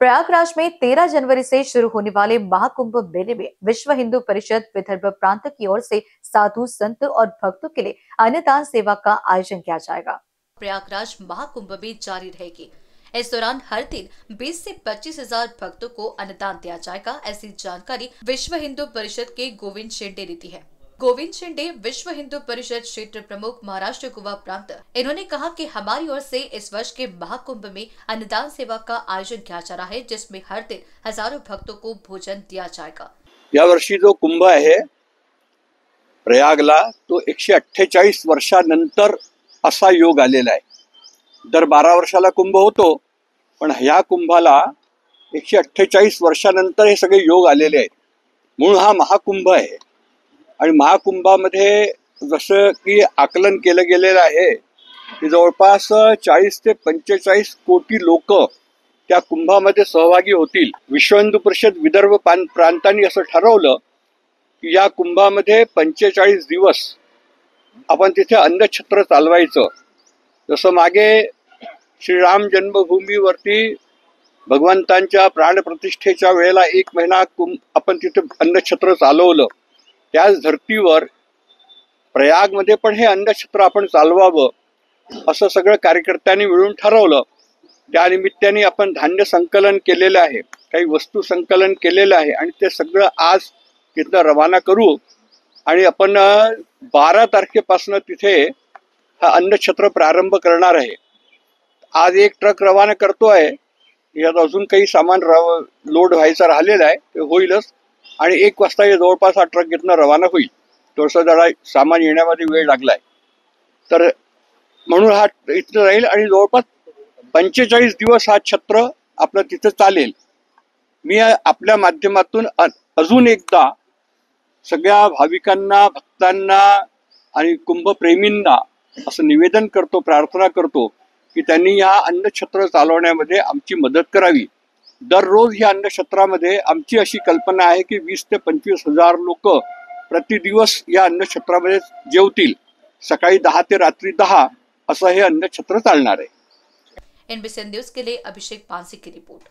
प्रयागराज में 13 जनवरी से शुरू होने वाले महाकुंभ मेले में विश्व हिंदू परिषद विदर्भ प्रांत की ओर से साधु संत और भक्तों के लिए अन्नदान सेवा का आयोजन किया जाएगा। प्रयागराज महाकुंभ में जारी रहेगी। इस दौरान हर दिन 20 से 25,000 भक्तों को अन्नदान दिया जाएगा। ऐसी जानकारी विश्व हिंदू परिषद के गोविंद शेंडे ने दी है। गोविंद शेंडे विश्व हिंदू परिषद क्षेत्र प्रमुख महाराष्ट्र गोवा प्रांत। इन्होंने कहा कि हमारी ओर से इस वर्ष के महाकुंभ में अन्नदान सेवा का आयोजन किया जा रहा है, जिसमें हर दिन हजारों भक्तों को भोजन दिया जाएगा। या वर्षी जो कुंभ आहे प्रयागला तो 148 वर्षानंतर असा योग आलेला आहे। दर 12 वर्षाला कुंभ होतो, पण ह्या कुंभाला 148 वर्षानंतर हे सगळे योग आलेले आहेत, म्हणून हा महाकुंभ आहे। आणि महाकुंभामध्ये जसं की आकलन केलं गेलेलं आहे की जवळपास 40 ते 45 कोटी लोक त्या कुंभामध्ये सहभागी होतील। विश्व हिंदू परिषद विदर्भ प्रांतांनी असं ठरवलं की या कुंभामध्ये 45 दिवस आपण तिथे अन्नछत्र चालवायचं। जसं मागे श्रीराम जन्मभूमीवरती भगवंतांच्या प्राणप्रतिष्ठेच्या वेळेला 1 महिना आपण तिथे अन्नछत्र चालवलं, त्याच धर्तीवर प्रयागमध्ये पण हे अन्नछत्र आपण चालवावं असं सगळं कार्यकर्त्यांनी मिळून ठरवलं। त्या निमित्ताने आपण धान्य संकलन केलेलं आहे, काही वस्तू संकलन केलेलं आहे आणि ते सगळं आज तिथं रवाना करू आणि आपण 12 तारखेपासून तिथे हा अन्नछत्र प्रारंभ करणार आहे। आज एक ट्रक रवाना करतोय, यात अजून काही सामान लोड व्हायचं राहिलेलं आहे, ते होईलच आणि 1 वाजता हे जवळपास हा ट्रक इथनं रवाना होईल। थोडंसं जरा सामान येण्यामध्ये वेळ लागलाय, तर म्हणून हा इथं राहील आणि जवळपास 45 दिवस हा छत्र आपलं तिथं चालेल। मी आपल्या माध्यमातून अजून एकदा सगळ्या भाविकांना, भक्तांना आणि कुंभप्रेमींना असं निवेदन करतो, प्रार्थना करतो की त्यांनी या अन्नछत्र चालवण्यामध्ये आमची मदत करावी। दररोज या अन्नछत्रामध्ये आमची अशी कल्पना आहे की 20 ते 25,000 लोक प्रतिदिवस या अन्नछत्रामध्ये जेवतील। सकाळी 10 ते रात्री 10 असं हे अन्नछत्र चालणार आहे। एनबीसी न्यूज के लिए अभिषेक पानसी की रिपोर्ट।